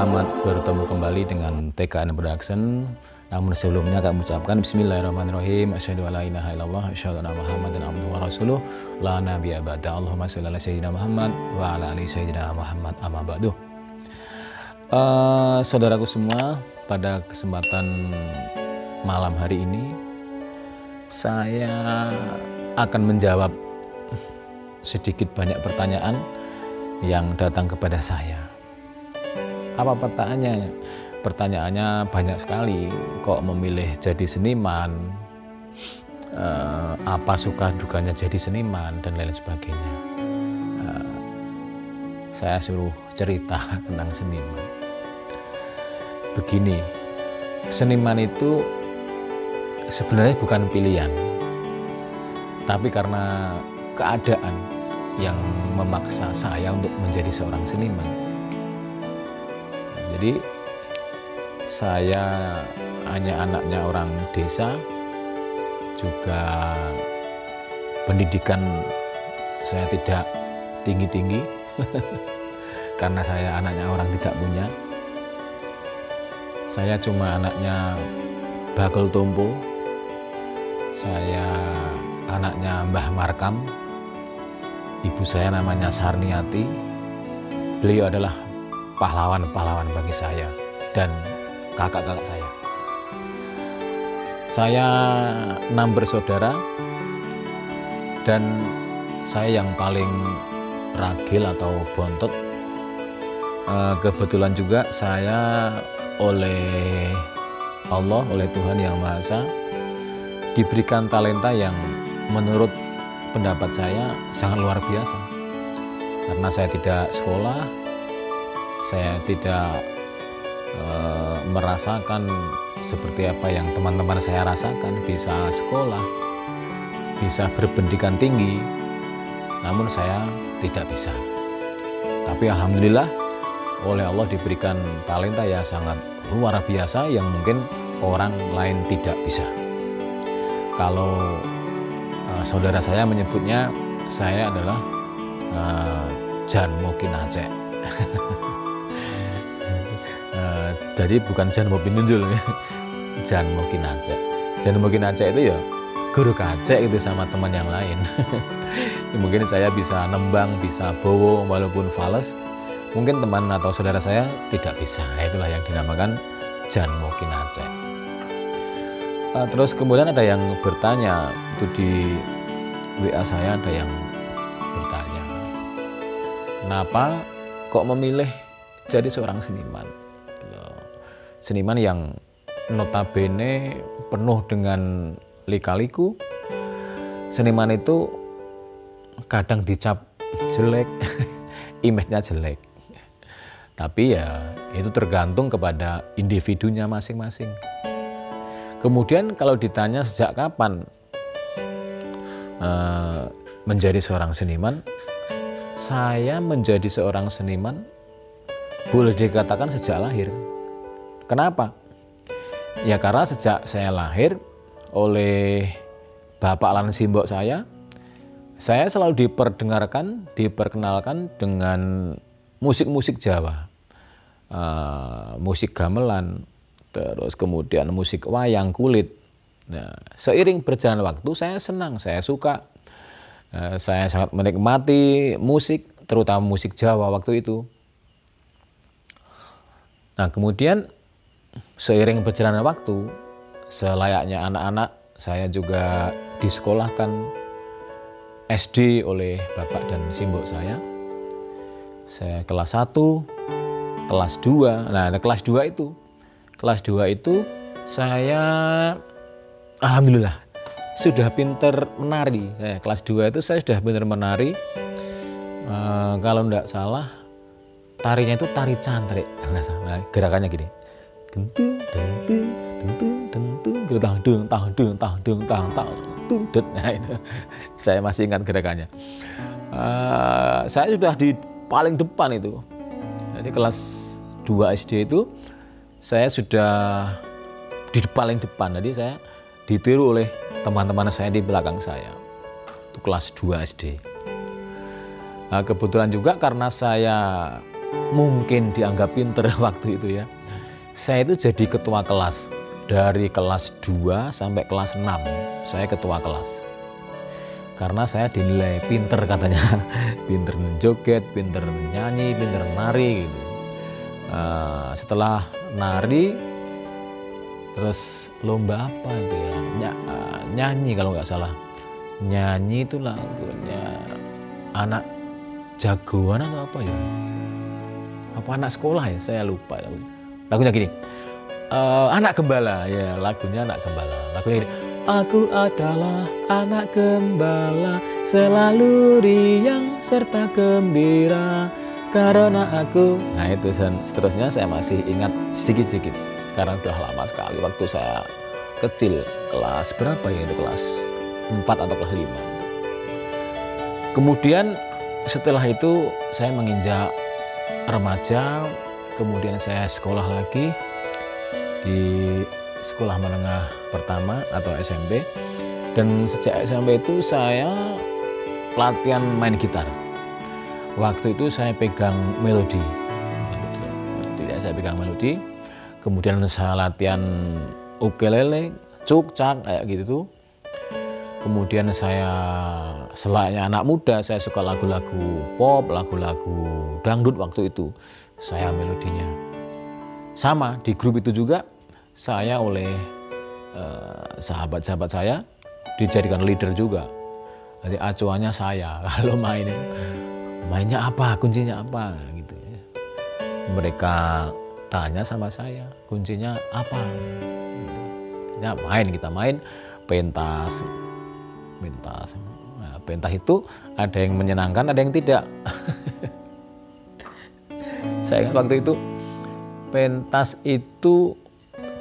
selamat bertemu kembali dengan TKN Production. Namun sebelumnya kami ucapkan Bismillahirrahmanirrahim. Asyhadu alla ilaha illallah, asyhadu anna Muhammadan abduhu wa rasuluh, la nabiyya ba'da. Allahumma shalli ala sayyidina Muhammad wa ala ali sayyidina Muhammad, amma ba'du. Saudaraku semua, pada kesempatan malam hari ini saya akan menjawab sedikit banyak pertanyaan yang datang kepada saya. Apa pertanyaannya? Pertanyaannya banyak sekali. Kok memilih jadi seniman? Apa suka dukanya jadi seniman dan lain sebagainya? Saya suruh cerita tentang seniman. Begini, seniman itu sebenarnya bukan pilihan, tapi karena keadaan yang memaksa saya untuk menjadi seorang seniman. Jadi saya hanya anaknya orang desa, juga pendidikan saya tidak tinggi-tinggi karena saya anaknya orang tidak punya. Saya cuma anaknya bakul tumpu. Saya anaknya Mbah Markam. Ibu saya namanya Sarniati. Beliau adalah pahlawan-pahlawan bagi saya dan kakak-kakak saya. Saya 6 bersaudara dan saya yang paling ragil atau bontot. Kebetulan juga saya oleh Allah, oleh Tuhan Yang Maha Esa, diberikan talenta yang menurut pendapat saya sangat luar biasa. Karena saya tidak sekolah, saya tidak merasakan seperti apa yang teman-teman saya rasakan, bisa sekolah, bisa berpendidikan tinggi, namun saya tidak bisa. Tapi alhamdulillah oleh Allah diberikan talenta yang sangat luar biasa yang mungkin orang lain tidak bisa. Kalau saudara saya menyebutnya saya adalah Jan Mokin Aceh. Jadi bukan Jan Mokin Nunjul, Jan Mokin Aceh. Jan Mokin Aceh itu ya guru kacek itu sama teman yang lain. Mungkin saya bisa nembang, bisa bowo walaupun fales. Mungkin teman atau saudara saya tidak bisa. Itulah yang dinamakan Jan Mokin Aceh. Terus kemudian ada yang bertanya, itu di WA saya ada yang bertanya, kenapa kok memilih jadi seorang seniman? Seniman yang notabene penuh dengan lika-liku. Seniman itu kadang dicap jelek, image-nya jelek. Tapi ya itu tergantung kepada individunya masing-masing. Kemudian kalau ditanya sejak kapan menjadi seorang seniman, saya menjadi seorang seniman boleh dikatakan sejak lahir. Kenapa? Ya karena sejak saya lahir oleh Bapak lan simbok saya selalu diperkenalkan dengan musik-musik Jawa, musik gamelan, terus kemudian musik wayang kulit. Nah, seiring berjalan waktu saya senang, saya suka, saya sangat menikmati musik, terutama musik Jawa waktu itu. Nah kemudian seiring berjalannya waktu, selayaknya anak-anak, saya juga disekolahkan SD oleh bapak dan simbok saya. Saya kelas 1, kelas 2. Nah, kelas 2 itu saya alhamdulillah sudah pinter menari. Kelas 2 itu saya sudah pinter menari. Kalau enggak salah, tarinya itu tari cantrik. Nah, gerakannya gini. Gentung, gentung, gentung, gentung, gentung, gentung, gentung, gentung. Nah itu saya masih ingat gerakannya. Saya sudah di paling depan itu. Jadi kelas 2 SD itu saya sudah di paling depan. Jadi saya ditiru oleh teman-teman saya di belakang saya. Itu kelas 2 SD. Nah, kebetulan juga karena saya mungkin dianggap pinter waktu itu ya. Saya itu jadi ketua kelas. Dari kelas 2 sampai kelas 6 saya ketua kelas. Karena saya dinilai pinter katanya. Pinter menjoget, pinter nyanyi, pinter nari gitu. Setelah nari, terus lomba apa itu ya? Nyanyi kalau nggak salah. Nyanyi itu lagunya anak jagoan atau apa ya? Apa anak sekolah ya? Saya lupa. Lagunya gini. Anak gembala ya, lagunya anak gembala. Lagunya gini. Aku adalah anak gembala, selalu riang serta gembira karena aku. Nah itu dan seterusnya saya masih ingat sedikit-sedikit karena sudah lama sekali waktu saya kecil, kelas berapa ya itu, kelas 4 atau kelas 5. Kemudian setelah itu saya menginjak remaja, kemudian saya sekolah lagi di sekolah menengah pertama atau SMP, dan sejak SMP itu saya latihan main gitar. Waktu itu saya pegang melodi, saya pegang melodi, kemudian saya latihan ukulele, cukcak kayak gitu tuh. Kemudian saya selayaknya anak muda, saya suka lagu-lagu pop, lagu-lagu dangdut waktu itu. Saya melodinya. Sama di grup itu juga saya oleh sahabat-sahabat saya dijadikan leader juga. Jadi acuannya saya kalau mainnya apa, kuncinya apa gitu ya. Mereka tanya sama saya, kuncinya apa? Gitu. Ya kita main pentas. Nah, pentas itu ada yang menyenangkan, ada yang tidak. Saya ingat waktu itu pentas itu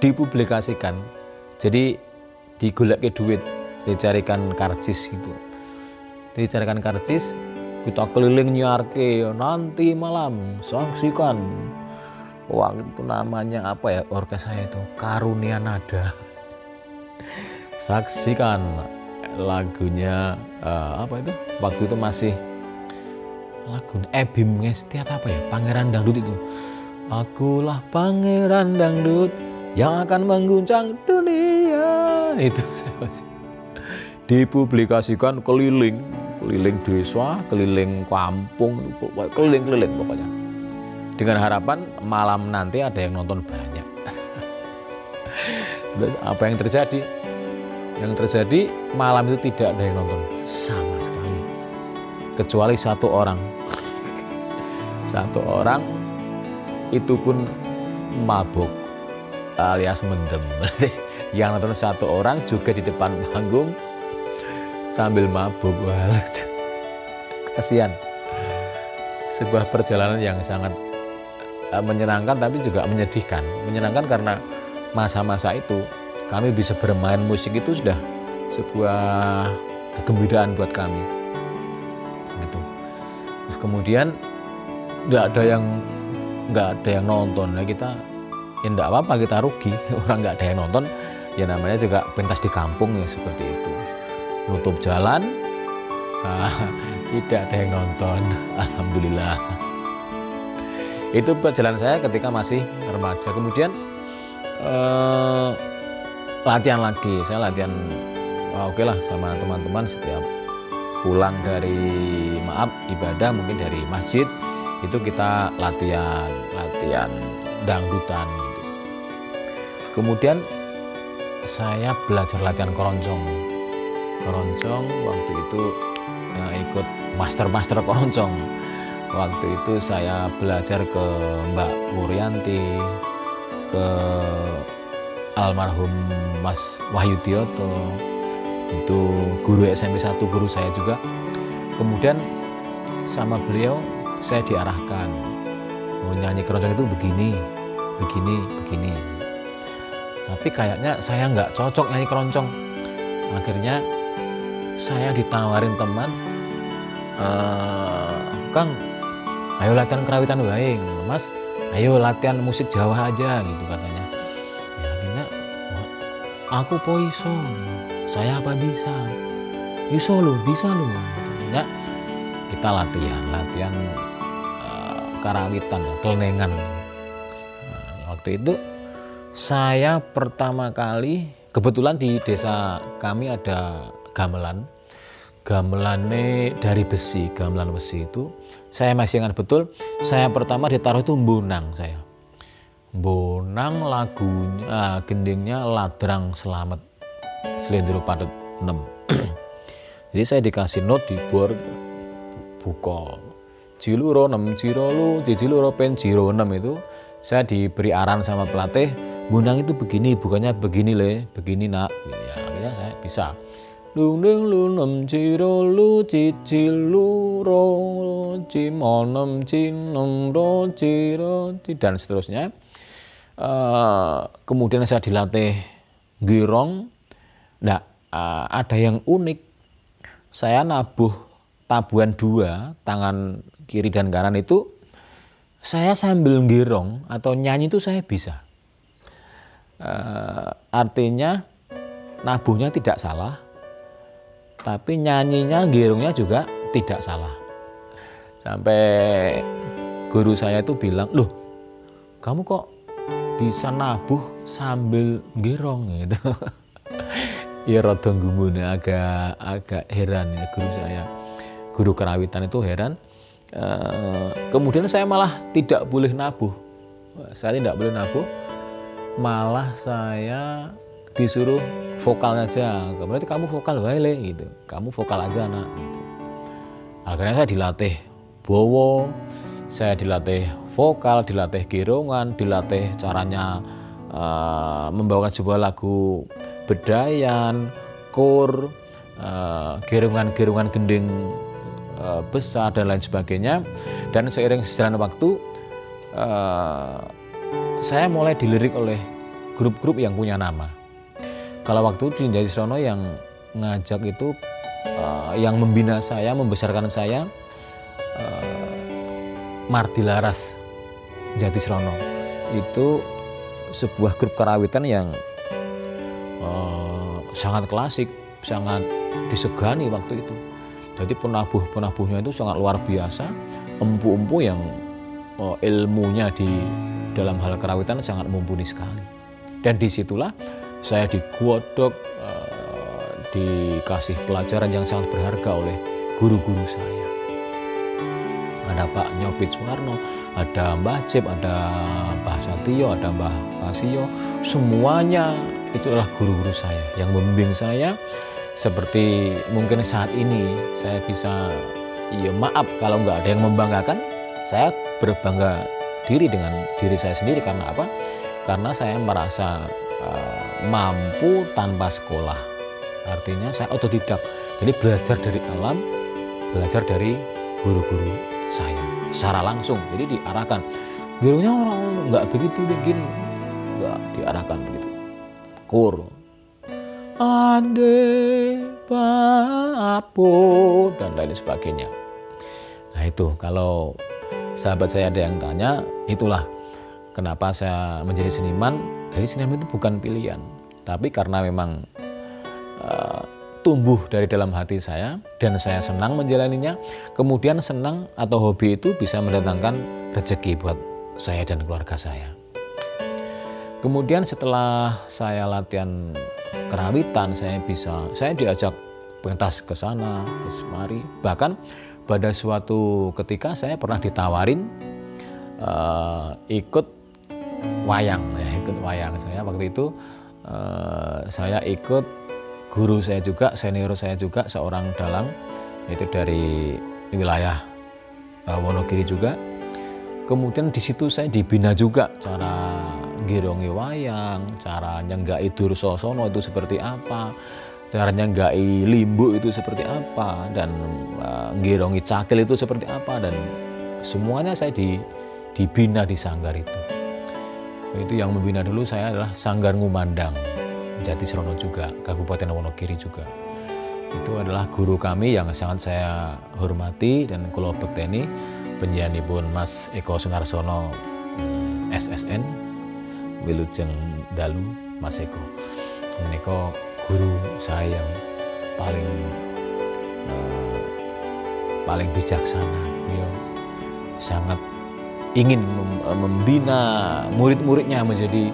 dipublikasikan, jadi digolek ke duit, dicarikan karcis gitu, dicarikan karcis, kita keliling nyiarke, nanti malam saksikan, waktu itu namanya apa ya, orkes saya itu Karunia Nada. Saksikan lagunya apa itu, waktu itu masih lagu Ebim Ngestiat apa ya, Pangeran Dangdut itu. Akulah pangeran dangdut yang akan mengguncang dunia. Itu saya masih dipublikasikan keliling desa, keliling kampung, keliling pokoknya. Dengan harapan malam nanti ada yang nonton banyak. Terus apa yang terjadi? Yang terjadi malam itu tidak ada yang nonton sama sekali, kecuali satu orang. Satu orang itu pun mabuk alias mendem. Yang nonton satu orang juga di depan panggung sambil mabuk. Wah, kasihan. Sebuah perjalanan yang sangat menyenangkan tapi juga menyedihkan. Menyenangkan karena masa-masa itu kami bisa bermain musik itu sudah sebuah kegembiraan buat kami. Gitu. Terus kemudian nggak ada yang nonton, ya kita ya nggak apa-apa, kita rugi. Orang nggak ada yang nonton, ya namanya juga pentas di kampung ya seperti itu. Nutup jalan, tidak ada yang nonton, alhamdulillah. Itu perjalanan saya ketika masih remaja. Kemudian latihan lagi, saya latihan oke lah sama teman-teman setiap pulang dari ibadah mungkin dari masjid, itu kita latihan dangdutan gitu. Kemudian saya belajar latihan keroncong waktu itu, ikut master keroncong. Waktu itu saya belajar ke Mbak Wuryanti, ke almarhum Mas Wahyu Dioto, itu guru SMP 1, guru saya juga. Kemudian sama beliau saya diarahkan, mau nyanyi keroncong itu begini. Tapi kayaknya saya nggak cocok nyanyi keroncong. Akhirnya saya ditawarin teman, Kang, ayo latihan kerawitan wae, Mas, ayo latihan musik Jawa aja gitu katanya. Ya akhirnya aku poiso, saya apa bisa? Iso lo, bisa lo. Akhirnya kita latihan karawitan, kelenengan. Nah, waktu itu saya pertama kali, kebetulan di desa kami ada gamelan. Gamelannya dari besi, gamelan besi itu. Saya masih ingat betul, saya pertama ditaruh itu bonang saya. Bonang lagunya, gendingnya Ladrang Selamet, Slendro Padet 6. Jadi saya dikasih not di bor buka Ciluro 6 Cirolu, Ciluro pen Ciro 6 itu. Saya diberi arahan sama pelatih, bonang itu begini, bukannya begini le, begini nak. Ya, akhirnya saya bisa. Lung lung lung nem ciro lu ciciluro cimonem cinem ro ciro dan seterusnya. Kemudian saya dilatih girong. Nah, ada yang unik. Saya nabuh tabuhan 2, tangan kiri dan kanan itu saya sambil girong atau nyanyi itu saya bisa. Artinya nabuhnya tidak salah, tapi nyanyinya, girongnya juga tidak salah. Sampai guru saya itu bilang, loh kamu kok bisa nabuh sambil girong gitu. Ya rada gumun, agak heran ya guru saya. Guru karawitan itu heran. Kemudian saya malah tidak boleh nabuh. Saya tidak boleh nabuh. Malah saya disuruh vokal saja. Berarti kamu vokal wae gitu. Kamu vokal aja nak gitu. Akhirnya saya dilatih bowo, saya dilatih vokal, dilatih girongan, dilatih caranya membawakan sebuah lagu bedayan, kor, girongan-girongan gending besar dan lain sebagainya. Dan seiring sejalan waktu saya mulai dilirik oleh grup-grup yang punya nama. Kalau waktu di Jatisrono yang ngajak itu, yang membina saya, membesarkan saya, Mardi Laras Jatisrono. Itu sebuah grup karawitan yang sangat klasik, sangat disegani waktu itu. Jadi penabuhnya itu sangat luar biasa, empu-empu yang ilmunya di dalam hal kerawitan sangat mumpuni sekali. Dan disitulah saya digodok, dikasih pelajaran yang sangat berharga oleh guru-guru saya. Ada Pak Nyopit Suwarno, ada Mbah Cip, ada Mbah Satio, ada Mbah Pasio. Semuanya itu adalah guru-guru saya yang membimbing saya. Seperti mungkin saat ini saya bisa, ya maaf kalau nggak ada yang membanggakan, saya berbangga diri dengan diri saya sendiri. Karena apa? Karena saya merasa mampu tanpa sekolah. Artinya saya otodidak. Jadi belajar dari alam, belajar dari guru-guru saya secara langsung. Jadi diarahkan. Gurunya orang nggak begitu begini, nggak diarahkan begitu. Kur. Ande papo dan lain sebagainya. Nah itu, kalau sahabat saya ada yang tanya, itulah kenapa saya menjadi seniman. Jadi seniman itu bukan pilihan, tapi karena memang tumbuh dari dalam hati saya dan saya senang menjalaninya. Kemudian senang atau hobi itu bisa mendatangkan rezeki buat saya dan keluarga saya. Kemudian setelah saya latihan kerawitan, saya diajak pentas ke sana, ke semari. Bahkan pada suatu ketika saya pernah ditawarin ikut wayang. Saya waktu itu saya ikut guru saya juga, senior saya juga, seorang dalang, itu dari wilayah Wonogiri juga. Kemudian di situ saya dibina juga cara girongi wayang, cara nyenggai Dursosono itu seperti apa, cara nyenggai limbu itu seperti apa, dan girongi cakil itu seperti apa, dan semuanya saya dibina di sanggar itu. Itu yang membina dulu saya adalah Sanggar Ngumandang Jatisrono juga, Kabupaten Wonogiri juga. Itu adalah guru kami yang sangat saya hormati dan kula bekteni. Penyanipun Mas Eko Sunarsono SSN Wilujeng Dalu Mas Eko. Menika guru saya yang paling bijaksana, ya, sangat ingin membina murid-muridnya menjadi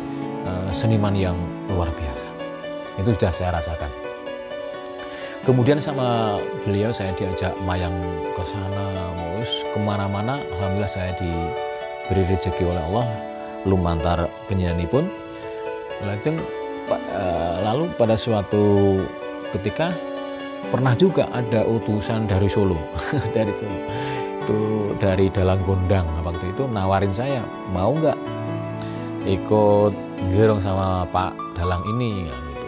seniman yang luar biasa. Itu sudah saya rasakan. Kemudian sama beliau saya diajak mayang ke sana, kemana-mana. Alhamdulillah saya diberi rezeki oleh Allah, lumantar penyanyi pun. Lalu pada suatu ketika pernah juga ada utusan dari Solo, dari Solo. Itu dari Dalang Gondang waktu itu nawarin saya, mau nggak ikut gerong sama Pak Dalang ini, gitu.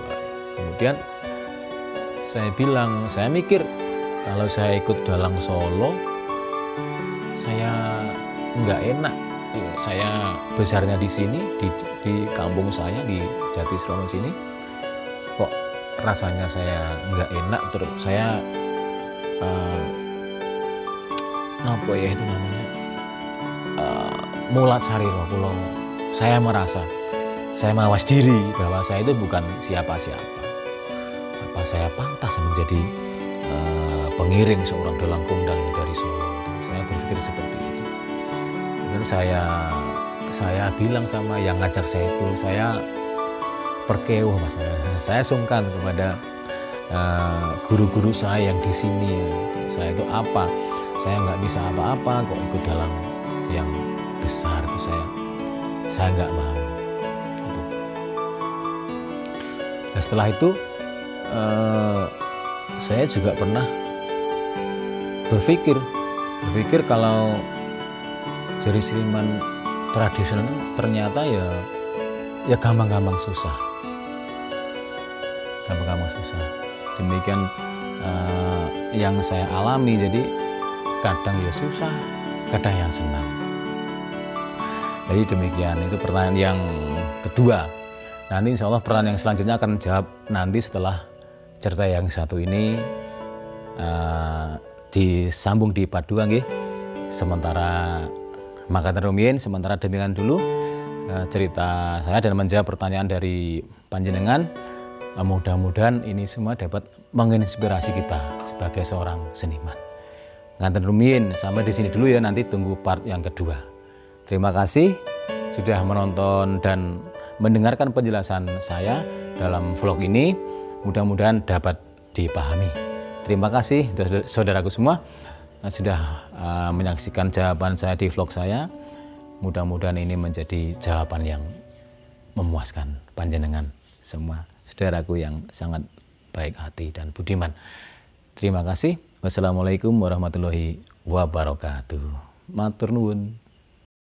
Kemudian saya bilang, saya mikir kalau saya ikut Dalang Solo, saya nggak enak. Saya besarnya di sini, di kampung saya di Jatisrono sini, kok rasanya saya nggak enak. Terus saya apa ya itu namanya, mulat sariro pulau. Saya merasa, saya mawas diri bahwa saya itu bukan siapa-siapa. Apa saya pantas menjadi pengiring seorang dalang gondang dari Solo? Saya berpikir seperti itu. Dan saya bilang sama yang ngajak saya itu, saya perkewuh Mas. Saya sungkan kepada guru-guru saya yang di sini. Saya itu apa? Saya nggak bisa apa-apa kok ikut dalam yang besar itu, saya nggak mau. Gitu. Nah, setelah itu saya juga pernah berpikir kalau jadi seniman tradisional ternyata ya gampang-gampang susah. Demikian yang saya alami. Jadi kadang ya susah, kadang yang senang. Jadi demikian, itu pertanyaan yang kedua. Nanti insya Allah pertanyaan yang selanjutnya akan jawab nanti setelah cerita yang satu ini disambung di part 2 nggih. Sementara makaten rumiyin, sementara demikian dulu cerita saya dan menjawab pertanyaan dari panjenengan. Mudah-mudahan ini semua dapat menginspirasi kita sebagai seorang seniman. Ngaten rumiyin, sampai di sini dulu ya, nanti tunggu part yang kedua. Terima kasih sudah menonton dan mendengarkan penjelasan saya dalam vlog ini. Mudah-mudahan dapat dipahami. Terima kasih saudaraku semua sudah menyaksikan jawaban saya di vlog saya. Mudah-mudahan ini menjadi jawaban yang memuaskan panjenengan semua, saudaraku yang sangat baik hati dan budiman. Terima kasih. Wassalamualaikum warahmatullahi wabarakatuh. Matur nuwun.